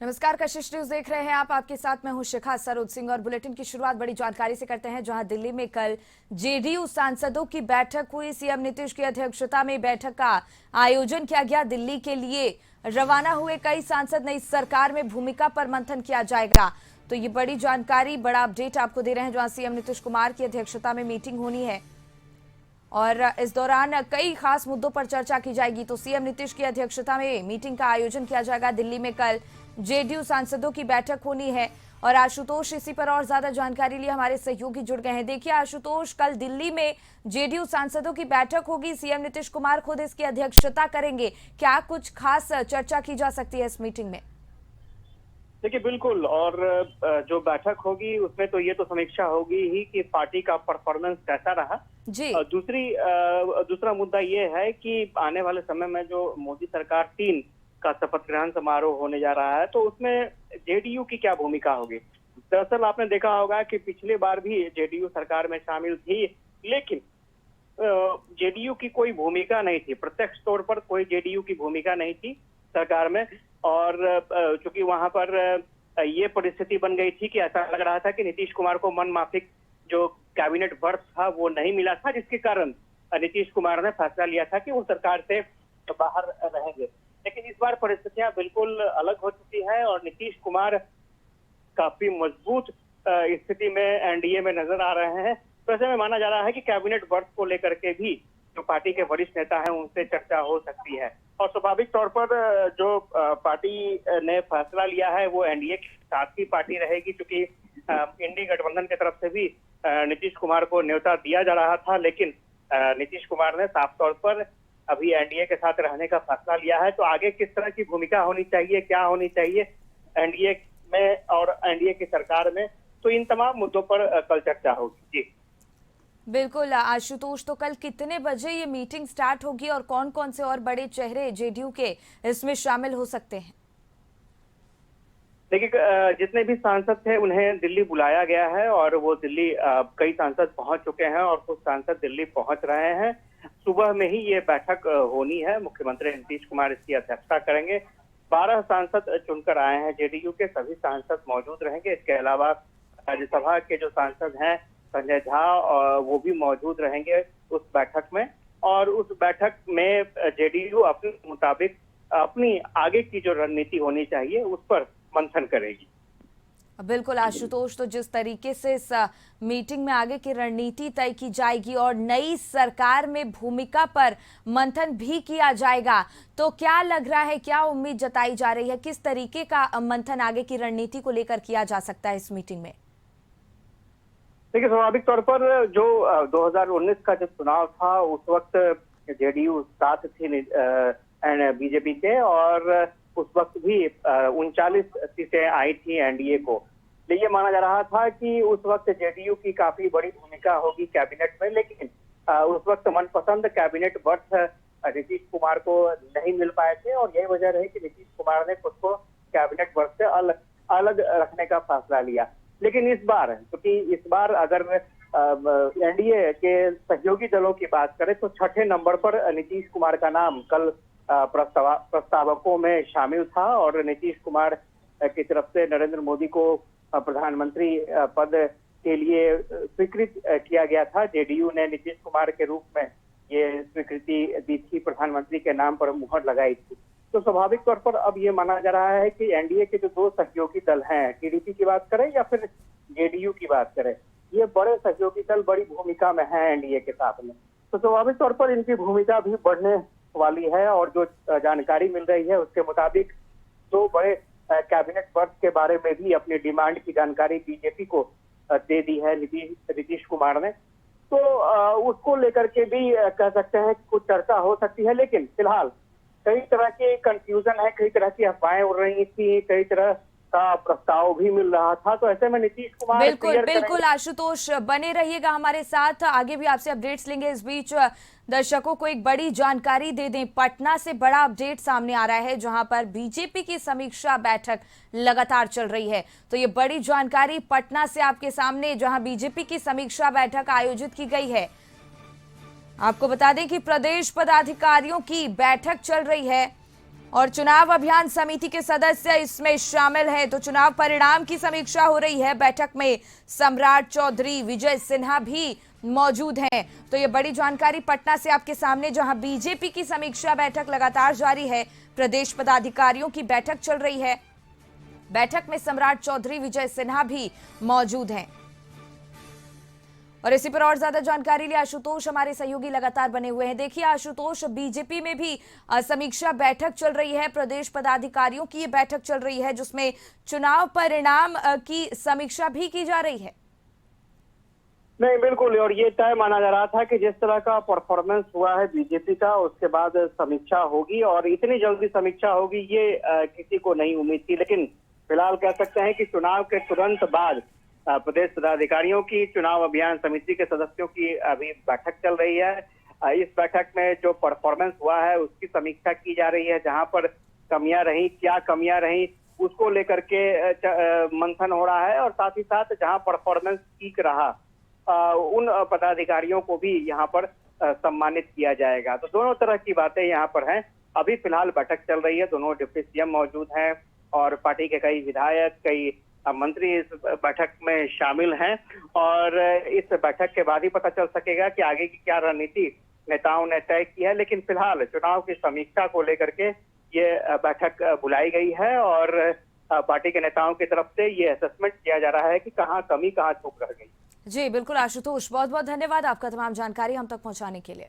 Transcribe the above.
नमस्कार, कशिश न्यूज देख रहे हैं आप। आपके साथ मैं हूं शिखा सरोज सिंह और बुलेटिन की शुरुआत बड़ी जानकारी से करते हैं, जहां दिल्ली में कल जेडीयू सांसदों की बैठक हुई। सीएम नीतीश की अध्यक्षता में बैठक का आयोजन किया गया। दिल्ली के लिए रवाना हुए कई सांसद नई सरकार में भूमिका पर मंथन किया जाएगा। तो ये बड़ी जानकारी, बड़ा अपडेट आपको दे रहे हैं, जहां सीएम नीतीश कुमार की अध्यक्षता में मीटिंग होनी है और इस दौरान कई खास मुद्दों पर चर्चा की जाएगी। तो सीएम नीतीश की अध्यक्षता में मीटिंग का आयोजन किया जाएगा। दिल्ली में कल जेडीयू सांसदों की बैठक होनी है और आशुतोष इसी पर और ज्यादा जानकारी लिए हमारे सहयोगी जुड़ गए हैं। देखिए आशुतोष, कल दिल्ली में जेडीयू सांसदों की बैठक होगी, सीएम नीतीश कुमार खुद इसकी अध्यक्षता करेंगे। क्या कुछ खास चर्चा की जा सकती है इस मीटिंग में? देखिए बिल्कुल। और जो बैठक होगी उसमें तो ये तो समीक्षा होगी ही कि पार्टी का परफॉर्मेंस कैसा रहा। जी। दूसरा मुद्दा ये है कि आने वाले समय में जो मोदी सरकार 3 का शपथ ग्रहण समारोह होने जा रहा है, तो उसमें जेडीयू की क्या भूमिका होगी। दरअसल आपने देखा होगा कि पिछले बार भी जेडीयू सरकार में शामिल थी, लेकिन जेडीयू की कोई भूमिका नहीं थी, प्रत्यक्ष तौर पर कोई जेडीयू की भूमिका नहीं थी सरकार में। और चूंकि वहां पर ये परिस्थिति बन गई थी कि ऐसा लग रहा था कि नीतीश कुमार को मन माफिक जो कैबिनेट बर्थ था वो नहीं मिला था, जिसके कारण नीतीश कुमार ने फैसला लिया था कि वो सरकार से बाहर रहेंगे। लेकिन इस बार परिस्थितियां बिल्कुल अलग हो चुकी है और नीतीश कुमार काफी मजबूत स्थिति में एनडीए में नजर आ रहे हैं। तो ऐसे में माना जा रहा है कि कैबिनेट बर्थ को लेकर के भी जो पार्टी के वरिष्ठ नेता हैं उनसे चर्चा हो सकती है। और स्वाभाविक तौर पर जो पार्टी ने फैसला लिया है वो एनडीए के साथ की पार्टी रहेगी, क्योंकि इंडी गठबंधन की तरफ से भी नीतीश कुमार को न्योता दिया जा रहा था, लेकिन नीतीश कुमार ने साफ तौर पर अभी एनडीए के साथ रहने का फैसला लिया है। तो आगे किस तरह की भूमिका होनी चाहिए, क्या होनी चाहिए एनडीए में और एनडीए की सरकार में, तो इन तमाम मुद्दों पर कल चर्चा होगी। जी बिल्कुल आशुतोष, तो कल कितने बजे ये मीटिंग स्टार्ट होगी और कौन कौन से और बड़े चेहरे जेडीयू के इसमें शामिल हो सकते हैं? देखिए जितने भी सांसद थे उन्हें दिल्ली बुलाया गया है और वो दिल्ली कई सांसद पहुंच चुके हैं और कुछ सांसद दिल्ली पहुंच रहे हैं। सुबह में ही ये बैठक होनी है। मुख्यमंत्री नीतीश कुमार इसकी अध्यक्षता करेंगे। 12 सांसद चुनकर आए हैं जेडीयू के, सभी सांसद मौजूद रहेंगे। इसके अलावा राज्यसभा के जो सांसद हैं संजय झा, वो भी मौजूद रहेंगे उस बैठक में। और उस बैठक में जेडीयू अपने मुताबिक अपनी आगे की जो रणनीति होनी चाहिए उस पर मंथन करेगी। बिल्कुल आशुतोष, तो जिस तरीके से इस मीटिंग में आगे की रणनीति तय की जाएगी और नई सरकार में भूमिका पर मंथन भी किया जाएगा, तो क्या लग रहा है, क्या उम्मीद जताई जा रही है, किस तरीके का मंथन आगे की रणनीति को लेकर किया जा सकता है इस मीटिंग में? देखिए स्वाभाविक तौर पर जो 2019 का जो चुनाव था उस वक्त जेडीयू साथ थी बीजेपी के, और उस वक्त भी 39 सीटें आई थी एनडीए को। तो ये माना जा रहा था कि उस वक्त जेडीयू की काफी बड़ी भूमिका होगी कैबिनेट में, लेकिन उस वक्त मनपसंद कैबिनेट बर्थ नीतीश कुमार को नहीं मिल पाए थे और यही वजह रही कि नीतीश कुमार ने खुद को कैबिनेट बर्थ से अलग रखने का फैसला लिया। लेकिन इस बार, क्योंकि इस बार अगर एनडीए के सहयोगी दलों की बात करें तो 6ठे नंबर पर नीतीश कुमार का नाम कल प्रस्तावकों में शामिल था और नीतीश कुमार की तरफ से नरेंद्र मोदी को प्रधानमंत्री पद के लिए स्वीकृत किया गया था। जेडीयू ने नीतीश कुमार के रूप में ये स्वीकृति दी थी, प्रधानमंत्री के नाम पर मुहर लगाई थी। तो स्वाभाविक तौर पर अब ये माना जा रहा है कि एनडीए के जो 2 सहयोगी दल हैं, टीडीपी की बात करें या फिर जेडीयू की बात करें, ये बड़े सहयोगी दल बड़ी भूमिका में है एनडीए के साथ में। तो स्वाभाविक तौर पर इनकी भूमिका भी बढ़ने वाली है और जो जानकारी मिल रही है उसके मुताबिक 2 बड़े कैबिनेट बर्थ के बारे में भी अपनी डिमांड की जानकारी बीजेपी को दे दी है नीतीश कुमार ने। तो उसको लेकर के भी कह सकते हैं कि कुछ चर्चा हो सकती है, लेकिन फिलहाल कई तरह के कंफ्यूजन है, कई तरह की अफवाहें उड़ रही थी, कई तरह का प्रस्ताव भी मिल रहा था। तो ऐसे में नीतीश कुमार बिल्कुल आशुतोष, बने रहिएगा हमारे साथ, आगे भी आपसे अपडेट्स लेंगे। इस बीच दर्शकों को एक बड़ी जानकारी दे दें, पटना से बड़ा अपडेट सामने आ रहा है, जहां पर बीजेपी की समीक्षा बैठक लगातार चल रही है। तो ये बड़ी जानकारी पटना से आपके सामने, जहां बीजेपी की समीक्षा बैठक आयोजित की गई है। आपको बता दें कि प्रदेश पदाधिकारियों की बैठक चल रही है और चुनाव अभियान समिति के सदस्य इसमें शामिल हैं। तो चुनाव परिणाम की समीक्षा हो रही है। बैठक में सम्राट चौधरी, विजय सिन्हा भी मौजूद हैं। तो ये बड़ी जानकारी पटना से आपके सामने, जहां बीजेपी की समीक्षा बैठक लगातार जारी है। प्रदेश पदाधिकारियों की बैठक चल रही है। बैठक में सम्राट चौधरी, विजय सिन्हा भी मौजूद हैं। और इसी पर और ज्यादा जानकारी लिए आशुतोष हमारे सहयोगी लगातार बने हुए हैं। देखिए आशुतोष, बीजेपी में भी समीक्षा बैठक चल रही है। प्रदेश पदाधिकारियों की ये बैठक चल रही है जिसमें चुनाव परिणाम की समीक्षा भी की जा रही है। नहीं, बिल्कुल, और ये तय माना जा रहा था कि जिस तरह का परफॉर्मेंस हुआ है बीजेपी का, उसके बाद समीक्षा होगी, और इतनी जल्दी समीक्षा होगी ये किसी को नहीं उम्मीद थी। लेकिन फिलहाल कह सकते हैं कि चुनाव के तुरंत बाद प्रदेश पदाधिकारियों की चुनाव अभियान समिति के सदस्यों की अभी बैठक चल रही है। इस बैठक में जो परफॉर्मेंस हुआ है उसकी समीक्षा की जा रही है। जहां पर कमियां रही, क्या कमियां रही, उसको लेकर के मंथन हो रहा है, और साथ ही साथ जहां परफॉर्मेंस ठीक रहा उन पदाधिकारियों को भी यहाँ पर सम्मानित किया जाएगा। तो दोनों तरह की बातें यहाँ पर हैं। अभी फिलहाल बैठक चल रही है, दोनों डिप्टी सीएम मौजूद हैं और पार्टी के कई विधायक, कई मंत्री इस बैठक में शामिल हैं, और इस बैठक के बाद ही पता चल सकेगा कि आगे की क्या रणनीति नेताओं ने तय की है। लेकिन फिलहाल चुनाव की समीक्षा को लेकर के ये बैठक बुलाई गई है, और पार्टी के नेताओं की तरफ से ये असेसमेंट किया जा रहा है कि कहाँ कमी, कहाँ चूक रह गई। जी बिल्कुल आशुतोष, बहुत बहुत धन्यवाद आपका तमाम जानकारी हम तक पहुंचाने के लिए।